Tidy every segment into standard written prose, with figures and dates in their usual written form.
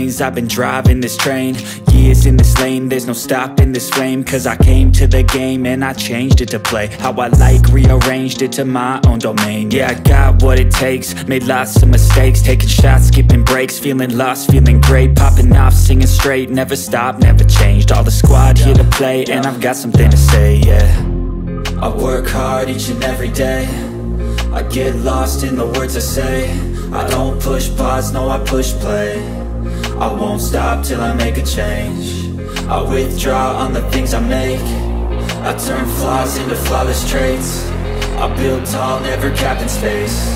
lanes. I've been driving this train, years in this lane. There's no stopping this flame, cause I came to the game and I changed it to play how I like, rearranged it to my own domain. Yeah, I got what it takes, made lots of mistakes, taking shots, skipping breaks, feeling lost, feeling great, popping off, singing straight, never stopped, never changed. All the squad here to play, and I've got something to say, yeah. I work hard each and every day, I get lost in the words I say. I don't push pause, no I push play. I won't stop till I make a change. I withdraw on the things I make. I turn flaws into flawless traits. I build tall, never capped in space.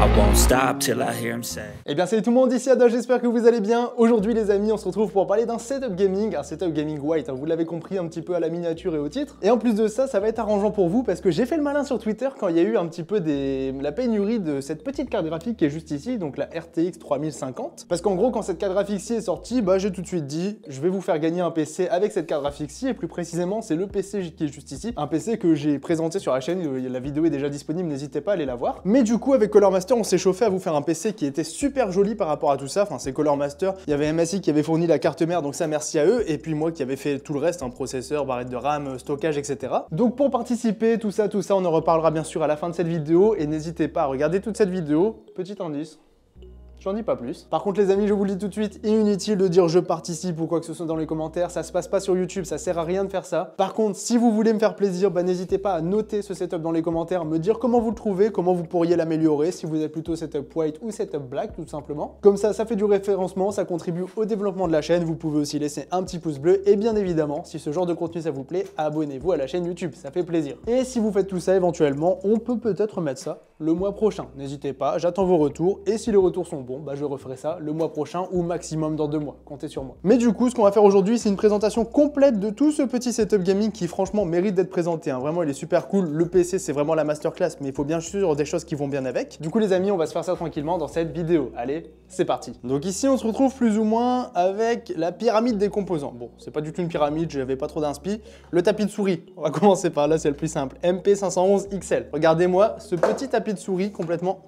I won't stop till I hear him say. Eh bien salut tout le monde, ici Adam, j'espère que vous allez bien. Aujourd'hui les amis, on se retrouve pour parler d'un setup gaming, un setup gaming white, hein, vous l'avez compris un petit peu à la miniature et au titre. Et en plus de ça, ça va être arrangeant pour vous parce que j'ai fait le malin sur Twitter quand il y a eu un petit peu la pénurie de cette petite carte graphique qui est juste ici, donc la RTX 3050. Parce qu'en gros, quand cette carte graphique-ci est sortie, bah j'ai tout de suite dit, je vais vous faire gagner un PC avec cette carte graphique-ci, et plus précisément, c'est le PC qui est juste ici. Un PC que j'ai présenté sur la chaîne, la vidéo est déjà disponible, n'hésitez pas à aller la voir. Mais du coup, avec Color Master, on s'est chauffé à vous faire un PC qui était super joli par rapport à tout ça. Enfin, c'est Color Master. Il y avait MSI qui avait fourni la carte mère, donc ça, merci à eux. Et puis moi qui avais fait tout le reste, un processeur, barrette de RAM, stockage, etc. Donc pour participer, tout ça, on en reparlera bien sûr à la fin de cette vidéo. Et n'hésitez pas à regarder toute cette vidéo. Petit indice. J'en dis pas plus. Par contre les amis, je vous le dis tout de suite, inutile de dire je participe ou quoi que ce soit dans les commentaires, ça se passe pas sur YouTube, ça sert à rien de faire ça. Par contre, si vous voulez me faire plaisir, bah n'hésitez pas à noter ce setup dans les commentaires, me dire comment vous le trouvez, comment vous pourriez l'améliorer, si vous êtes plutôt setup white ou setup black tout simplement. Comme ça fait du référencement, ça contribue au développement de la chaîne, vous pouvez aussi laisser un petit pouce bleu et bien évidemment, si ce genre de contenu ça vous plaît, abonnez-vous à la chaîne YouTube, ça fait plaisir. Et si vous faites tout ça éventuellement, on peut peut-être remettre ça le mois prochain. N'hésitez pas, j'attends vos retours et si les retours sont bons, bah je referai ça le mois prochain ou maximum dans 2 mois, comptez sur moi. Mais du coup, ce qu'on va faire aujourd'hui, c'est une présentation complète de tout ce petit setup gaming qui franchement mérite d'être présenté, hein. Vraiment, il est super cool. Le PC, c'est vraiment la masterclass, mais il faut bien sûr des choses qui vont bien avec. Du coup, les amis, on va se faire ça tranquillement dans cette vidéo. Allez, c'est parti. Donc ici, on se retrouve plus ou moins avec la pyramide des composants. Bon, c'est pas du tout une pyramide, j'avais pas trop d'inspi. Le tapis de souris, on va commencer par là, c'est le plus simple. MP511 XL. Regardez-moi ce petit tapis de souris complètement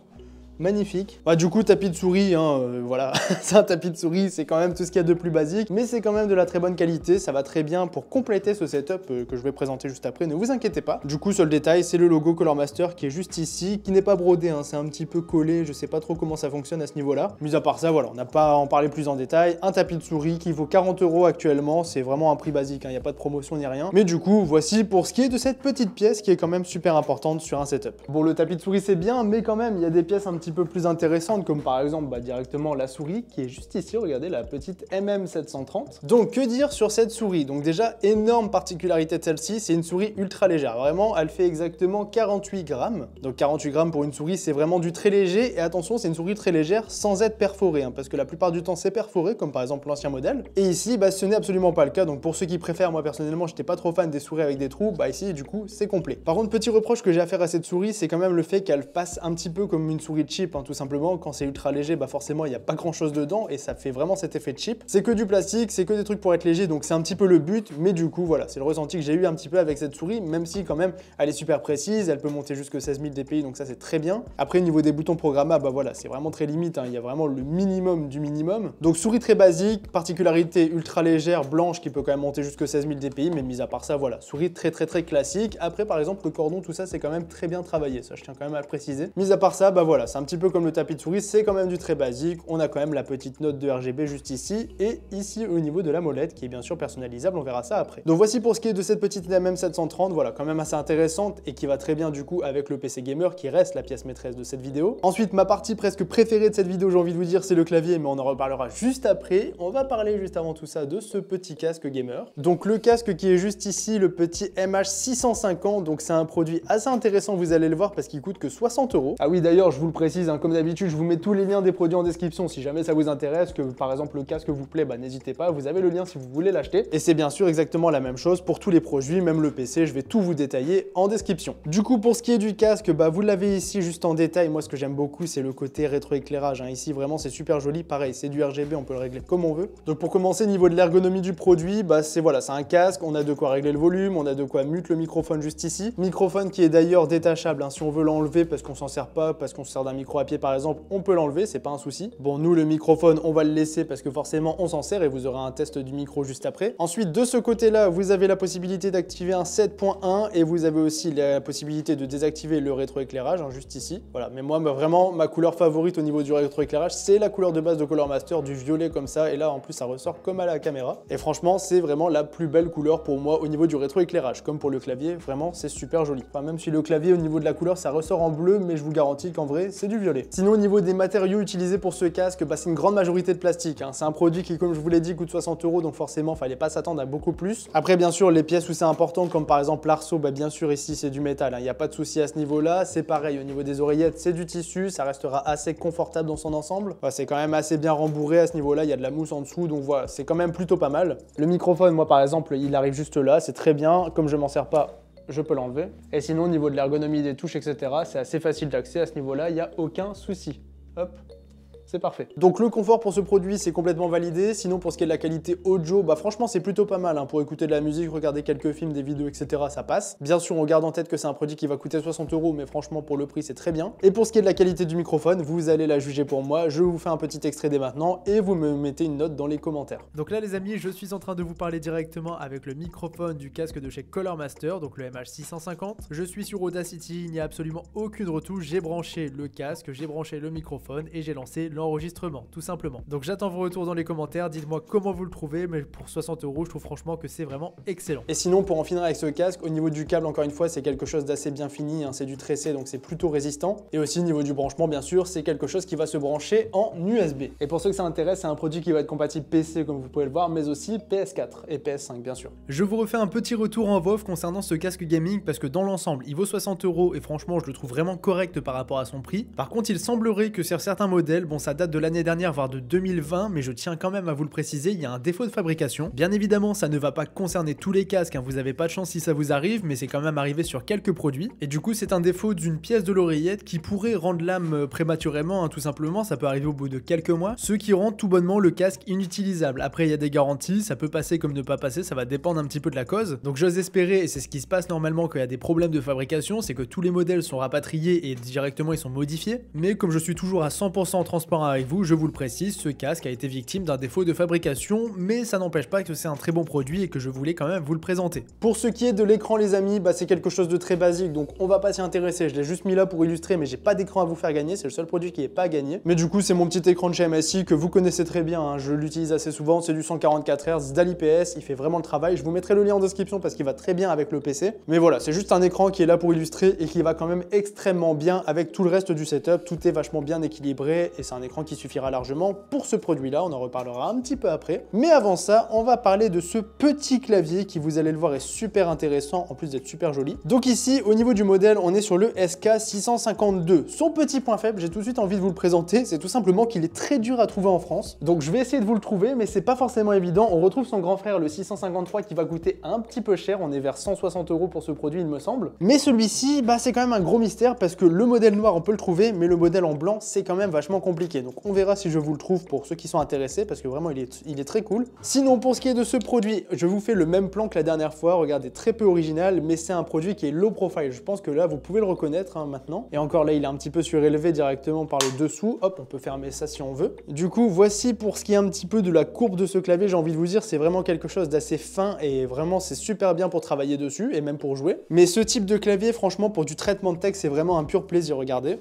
magnifique. Bah du coup tapis de souris, hein, voilà, c'est un tapis de souris, c'est quand même tout ce qu'il y a de plus basique, mais c'est quand même de la très bonne qualité, ça va très bien pour compléter ce setup que je vais présenter juste après, ne vous inquiétez pas. Du coup, seul détail, c'est le logo Color Master qui est juste ici, qui n'est pas brodé, hein, c'est un petit peu collé, je sais pas trop comment ça fonctionne à ce niveau-là. Mis à part ça, voilà, on n'a pas à en parler plus en détail. Un tapis de souris qui vaut 40 € actuellement, c'est vraiment un prix basique, il n'y a pas de promotion ni rien. Mais du coup, voici pour ce qui est de cette petite pièce qui est quand même super importante sur un setup. Bon, le tapis de souris c'est bien, mais quand même, il y a des pièces un petit peu plus intéressantes, comme par exemple directement la souris qui est juste ici, regardez la petite MM730. Donc que dire sur cette souris? Donc déjà, énorme particularité de celle-ci, c'est une souris ultra légère, vraiment elle fait exactement 48 grammes. Donc 48 grammes pour une souris, c'est vraiment du très léger, et attention, c'est une souris très légère sans être perforée, hein, parce que la plupart du temps c'est perforé, comme par exemple l'ancien modèle, et ici bah, ce n'est absolument pas le cas. Donc pour ceux qui préfèrent, moi personnellement j'étais pas trop fan des souris avec des trous, bah ici du coup c'est complet. Par contre, petit reproche que j'ai à faire à cette souris, c'est quand même le fait qu'elle passe un petit peu comme une souris cheap, hein, tout simplement. Quand c'est ultra léger, bah forcément il n'y a pas grand chose dedans et ça fait vraiment cet effet de cheap. C'est que du plastique, c'est que des trucs pour être léger, donc c'est un petit peu le but, mais du coup voilà, c'est le ressenti que j'ai eu un petit peu avec cette souris, même si quand même elle est super précise, elle peut monter jusque 16 000 dpi, donc ça c'est très bien. Après au niveau des boutons programmables, bah voilà, c'est vraiment très limite, hein, il y a vraiment le minimum du minimum. Donc souris très basique, particularité ultra légère, blanche qui peut quand même monter jusque 16 000 dpi, mais mis à part ça, voilà, souris très classique. Après par exemple le cordon, tout ça c'est quand même très bien travaillé, ça je tiens quand même à le préciser. Mis à part ça, bah voilà, c'est un petit peu comme le tapis de souris, c'est quand même du très basique. On a quand même la petite note de RGB juste ici et ici au niveau de la molette qui est bien sûr personnalisable, on verra ça après. Donc voici pour ce qui est de cette petite MM730, voilà, quand même assez intéressante et qui va très bien du coup avec le PC gamer qui reste la pièce maîtresse de cette vidéo. Ensuite, ma partie presque préférée de cette vidéo, j'ai envie de vous dire, c'est le clavier, mais on en reparlera juste après. On va parler juste avant tout ça de ce petit casque gamer. Donc le casque qui est juste ici, le petit MH650, donc c'est un produit assez intéressant, vous allez le voir parce qu'il coûte que 60 €. Ah oui, d'ailleurs, je vous le précise, hein, comme d'habitude, je vous mets tous les liens des produits en description si jamais ça vous intéresse, que par exemple le casque vous plaît, bah n'hésitez pas, vous avez le lien si vous voulez l'acheter. Et c'est bien sûr exactement la même chose pour tous les produits, même le PC, je vais tout vous détailler en description. Du coup, pour ce qui est du casque, bah vous l'avez ici juste en détail. Moi, ce que j'aime beaucoup, c'est le côté rétroéclairage, hein. Ici, vraiment, c'est super joli. Pareil, c'est du RGB, on peut le régler comme on veut. Donc pour commencer, niveau de l'ergonomie du produit, bah c'est voilà, c'est un casque, on a de quoi régler le volume, on a de quoi mute le microphone juste ici. Microphone qui est d'ailleurs détachable, hein, si on veut l'enlever parce qu'on s'en sert pas, parce qu'on se sert d'un micro à pied par exemple, on peut l'enlever, c'est pas un souci. Bon, nous le microphone, on va le laisser parce que forcément on s'en sert et vous aurez un test du micro juste après. Ensuite, de ce côté-là, vous avez la possibilité d'activer un 7.1 et vous avez aussi la possibilité de désactiver le rétroéclairage, hein, juste ici. Voilà, mais moi vraiment ma couleur favorite au niveau du rétroéclairage, c'est la couleur de base de Color Master, du violet comme ça, et là en plus ça ressort comme à la caméra. Et franchement, c'est vraiment la plus belle couleur pour moi au niveau du rétroéclairage, comme pour le clavier, vraiment c'est super joli. Enfin, même si le clavier au niveau de la couleur ça ressort en bleu, mais je vous garantis qu'en vrai c'est du violet. Sinon au niveau des matériaux utilisés pour ce casque, bah, c'est une grande majorité de plastique, hein. C'est un produit qui, comme je vous l'ai dit, coûte 60 €, donc forcément fallait pas s'attendre à beaucoup plus. Après bien sûr les pièces où c'est important, comme par exemple l'arceau, bah, bien sûr ici c'est du métal, hein. Il n'y a pas de souci à ce niveau-là. C'est pareil au niveau des oreillettes, c'est du tissu, ça restera assez confortable dans son ensemble. Enfin, c'est quand même assez bien rembourré à ce niveau-là, il y a de la mousse en dessous, donc voilà, c'est quand même plutôt pas mal. Le microphone, moi par exemple, il arrive juste là, c'est très bien, comme je m'en sers pas, je peux l'enlever. Et sinon au niveau de l'ergonomie des touches, etc., c'est assez facile d'accès à ce niveau-là, il n'y a aucun souci. Hop. C'est parfait. Donc le confort pour ce produit, c'est complètement validé. Sinon, pour ce qui est de la qualité audio, bah franchement, c'est plutôt pas mal, hein. Pour écouter de la musique, regarder quelques films, des vidéos, etc., ça passe. Bien sûr, on garde en tête que c'est un produit qui va coûter 60 €, mais franchement, pour le prix, c'est très bien. Et pour ce qui est de la qualité du microphone, vous allez la juger pour moi. Je vous fais un petit extrait dès maintenant et vous me mettez une note dans les commentaires. Donc là, les amis, je suis en train de vous parler directement avec le microphone du casque de chez Color Master, donc le MH650. Je suis sur Audacity, il n'y a absolument aucune retouche. J'ai branché le casque, j'ai branché le microphone et j'ai lancé l'enregistrement, tout simplement. Donc j'attends vos retours dans les commentaires, dites-moi comment vous le trouvez, mais pour 60 €, je trouve franchement que c'est vraiment excellent. Et sinon, pour en finir avec ce casque, au niveau du câble, encore une fois, c'est quelque chose d'assez bien fini, hein, c'est du tressé, donc c'est plutôt résistant. Et aussi, au niveau du branchement, bien sûr, c'est quelque chose qui va se brancher en USB. Et pour ceux que ça intéresse, c'est un produit qui va être compatible PC, comme vous pouvez le voir, mais aussi PS4 et PS5, bien sûr. Je vous refais un petit retour en VOF concernant ce casque gaming, parce que dans l'ensemble, il vaut 60 € et franchement, je le trouve vraiment correct par rapport à son prix. Par contre, il semblerait que sur certains modèles, bon, ça date de l'année dernière, voire de 2020, mais je tiens quand même à vous le préciser, il y a un défaut de fabrication. Bien évidemment, ça ne va pas concerner tous les casques, hein, vous n'avez pas de chance si ça vous arrive, mais c'est quand même arrivé sur quelques produits. Et du coup, c'est un défaut d'une pièce de l'oreillette qui pourrait rendre l'âme prématurément, hein, tout simplement, ça peut arriver au bout de quelques mois, ce qui rend tout bonnement le casque inutilisable. Après, il y a des garanties, ça peut passer comme ne pas passer, ça va dépendre un petit peu de la cause. Donc j'ose espérer, et c'est ce qui se passe normalement quand il y a des problèmes de fabrication, c'est que tous les modèles sont rapatriés et directement ils sont modifiés. Mais comme je suis toujours à 100% transparent avec vous, je vous le précise, ce casque a été victime d'un défaut de fabrication, mais ça n'empêche pas que c'est un très bon produit et que je voulais quand même vous le présenter. Pour ce qui est de l'écran, les amis, bah c'est quelque chose de très basique, donc on va pas s'y intéresser. Je l'ai juste mis là pour illustrer, mais j'ai pas d'écran à vous faire gagner, c'est le seul produit qui est pas à gagner. Mais du coup, c'est mon petit écran de chez MSI que vous connaissez très bien, hein. Je l'utilise assez souvent, c'est du 144 Hz d'AliPS, il fait vraiment le travail. Je vous mettrai le lien en description parce qu'il va très bien avec le PC. Mais voilà, c'est juste un écran qui est là pour illustrer et qui va quand même extrêmement bien avec tout le reste du setup. Tout est vachement bien équilibré et c'est un écran qui suffira largement pour ce produit-là. On en reparlera un petit peu après. Mais avant ça, on va parler de ce petit clavier qui, vous allez le voir, est super intéressant en plus d'être super joli. Donc ici, au niveau du modèle, on est sur le SK652. Son petit point faible, j'ai tout de suite envie de vous le présenter, c'est tout simplement qu'il est très dur à trouver en France. Donc je vais essayer de vous le trouver, mais c'est pas forcément évident. On retrouve son grand frère, le 653, qui va coûter un petit peu cher. On est vers 160 € pour ce produit, il me semble. Mais celui-ci, bah, c'est quand même un gros mystère parce que le modèle noir, on peut le trouver, mais le modèle en blanc, c'est quand même vachement compliqué. Donc on verra si je vous le trouve pour ceux qui sont intéressés parce que vraiment, il est très cool. Sinon, pour ce qui est de ce produit, je vous fais le même plan que la dernière fois. Regardez, très peu original, mais c'est un produit qui est low profile. Je pense que là, vous pouvez le reconnaître, hein, maintenant. Et encore là, il est un petit peu surélevé directement par le dessous. Hop, on peut fermer ça si on veut. Du coup, voici pour ce qui est un petit peu de la courbe de ce clavier, j'ai envie de vous dire, c'est vraiment quelque chose d'assez fin et vraiment, c'est super bien pour travailler dessus et même pour jouer. Mais ce type de clavier, franchement, pour du traitement de texte, c'est vraiment un pur plaisir. Regardez.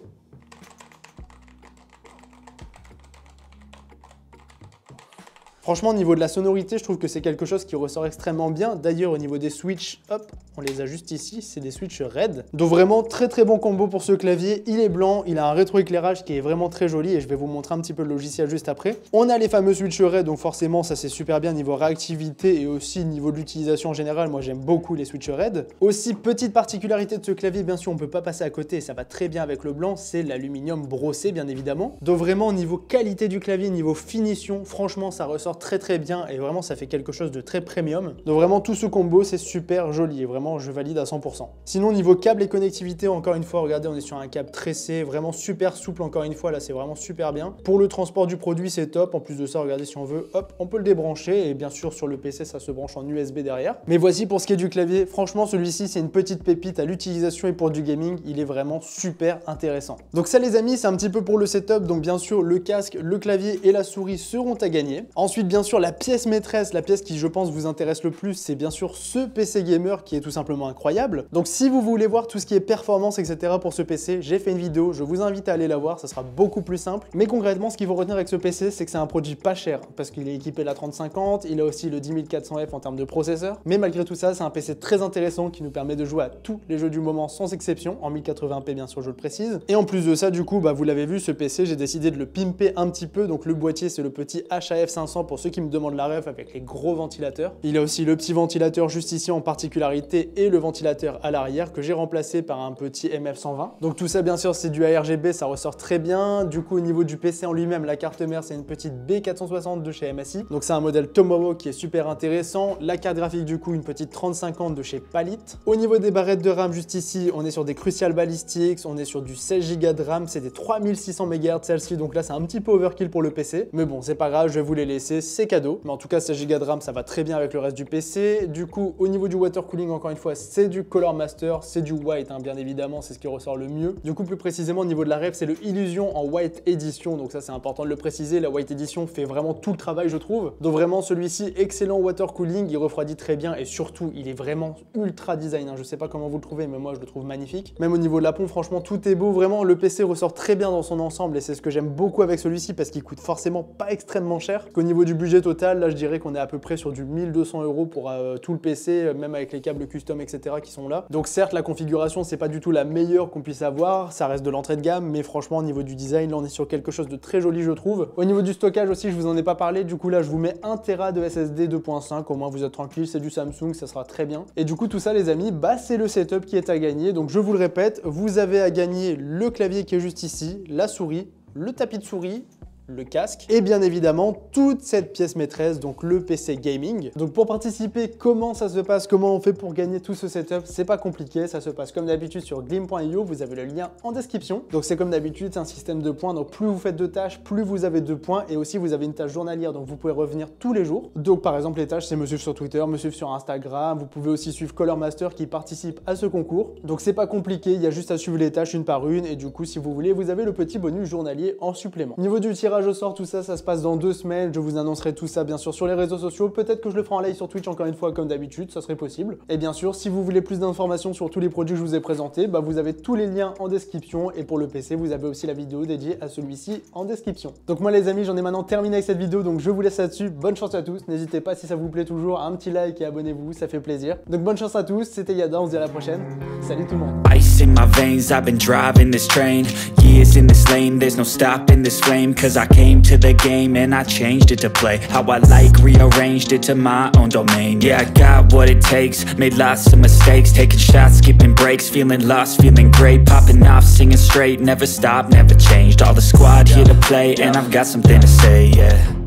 Franchement, au niveau de la sonorité, je trouve que c'est quelque chose qui ressort extrêmement bien. D'ailleurs, au niveau des switches, hop, on les a juste ici, c'est des switches RED. Donc vraiment, très très bon combo pour ce clavier. Il est blanc, il a un rétroéclairage qui est vraiment très joli et je vais vous montrer un petit peu le logiciel juste après. On a les fameux switches RED, donc forcément, ça c'est super bien niveau réactivité et aussi niveau de l'utilisation en général. Moi, j'aime beaucoup les switches RED. Aussi, petite particularité de ce clavier, bien sûr, on peut pas passer à côté et ça va très bien avec le blanc, c'est l'aluminium brossé, bien évidemment. Donc vraiment, niveau qualité du clavier, niveau finition, franchement, ça ressort ressort très bien et vraiment ça fait quelque chose de très premium. Donc vraiment tout ce combo c'est super joli et vraiment je valide à 100%. Sinon niveau câble et connectivité, encore une fois, regardez, on est sur un câble tressé, vraiment super souple encore une fois, là c'est vraiment super bien. Pour le transport du produit c'est top, en plus de ça regardez si on veut, hop, on peut le débrancher et bien sûr sur le PC ça se branche en USB derrière. Mais voici pour ce qui est du clavier, franchement celui-ci c'est une petite pépite à l'utilisation et pour du gaming, il est vraiment super intéressant. Donc ça les amis, c'est un petit peu pour le setup, donc bien sûr le casque, le clavier et la souris seront à gagner. Ensuite bien sûr la pièce maîtresse, la pièce qui je pense vous intéresse le plus, c'est bien sûr ce PC gamer qui est tout simplement incroyable. Donc si vous voulez voir tout ce qui est performance etc pour ce PC, j'ai fait une vidéo, je vous invite à aller la voir, ça sera beaucoup plus simple. Mais concrètement ce qu'il faut retenir avec ce PC, c'est que c'est un produit pas cher parce qu'il est équipé de la 3050, il a aussi le 10400F en termes de processeur. Mais malgré tout ça, c'est un PC très intéressant qui nous permet de jouer à tous les jeux du moment sans exception, en 1080p bien sûr je le précise. Et en plus de ça du coup, vous l'avez vu, ce PC j'ai décidé de le pimper un petit peu. Donc le boîtier c'est le petit HAF500 pour ceux qui me demandent la ref avec les gros ventilateurs. Il a aussi le petit ventilateur juste ici en particularité et le ventilateur à l'arrière que j'ai remplacé par un petit MF120. Donc tout ça bien sûr c'est du ARGB, ça ressort très bien. Du coup au niveau du PC en lui-même, la carte mère c'est une petite B460 de chez MSI. Donc c'est un modèle Tomahawk qui est super intéressant. La carte graphique du coup une petite 3050 de chez Palit. Au niveau des barrettes de RAM juste ici, on est sur des Crucial Ballistics, on est sur du 16 Go de RAM, c'est des 3600 MHz celle-ci, donc là c'est un petit peu overkill pour le PC. Mais bon c'est pas grave, je vais vous les laisser, c'est cadeau. Mais en tout cas 16 Go de RAM ça va très bien avec le reste du PC. Du coup au niveau du water cooling encore une fois c'est du Color Master, c'est du white bien évidemment, c'est ce qui ressort le mieux. Du coup plus précisément au niveau de la ref c'est le Illusion en White Edition, donc ça c'est important de le préciser, la White Edition fait vraiment tout le travail je trouve. Donc vraiment celui-ci excellent water cooling, il refroidit très bien et surtout il est vraiment ultra design, je sais pas comment vous le trouvez mais moi je le trouve magnifique. Même au niveau de la pompe franchement tout est beau, vraiment le PC ressort très bien dans son ensemble et c'est ce que j'aime beaucoup avec celui-ci parce qu'il coûte forcément pas extrêmement cher. Qu'au niveau du budget total, là je dirais qu'on est à peu près sur du 1200 € pour tout le PC, même avec les câbles custom etc qui sont là. Donc certes la configuration c'est pas du tout la meilleure qu'on puisse avoir, ça reste de l'entrée de gamme, mais franchement au niveau du design là on est sur quelque chose de très joli je trouve. Au niveau du stockage aussi je vous en ai pas parlé, du coup là je vous mets 1 Tera de SSD 2.5, au moins vous êtes tranquille, c'est du Samsung, ça sera très bien. Et du coup tout ça les amis, c'est le setup qui est à gagner. Donc je vous le répète, vous avez à gagner le clavier qui est juste ici, la souris, le tapis de souris, le casque et bien évidemment toute cette pièce maîtresse, donc le PC gaming. Donc pour participer, comment ça se passe, comment on fait pour gagner tout ce setup, c'est pas compliqué, ça se passe comme d'habitude sur glim.io, vous avez le lien en description. Donc c'est comme d'habitude, c'est un système de points, donc plus vous faites de tâches, plus vous avez de points et aussi vous avez une tâche journalière, donc vous pouvez revenir tous les jours. Donc par exemple les tâches c'est me suivre sur Twitter, me suivre sur Instagram, vous pouvez aussi suivre Color Master qui participe à ce concours. Donc c'est pas compliqué, il y a juste à suivre les tâches une par une et du coup si vous voulez vous avez le petit bonus journalier en supplément. Niveau du tirage au sort, tout ça, ça se passe dans 2 semaines. Je vous annoncerai tout ça bien sûr sur les réseaux sociaux. Peut-être que je le ferai en live sur Twitch encore une fois comme d'habitude, ça serait possible. Et bien sûr, si vous voulez plus d'informations sur tous les produits que je vous ai présentés, vous avez tous les liens en description. Et pour le PC, vous avez aussi la vidéo dédiée à celui-ci en description. Donc moi les amis, j'en ai maintenant terminé avec cette vidéo, donc je vous laisse là-dessus. Bonne chance à tous. N'hésitez pas si ça vous plaît toujours à un petit like et abonnez-vous, ça fait plaisir. Donc bonne chance à tous. C'était Yada, on se dit à la prochaine. Salut tout le monde. Ice in my veins, I've been driving this train. Years in this lane, there's no stopping this flame. Cause I came to the game and I changed it to play how I like, rearranged it to my own domain. Yeah, I got what it takes, made lots of mistakes, taking shots, skipping breaks, feeling lost, feeling great, popping off, singing straight, never stopped, never changed. All the squad here to play and I've got something to say, yeah.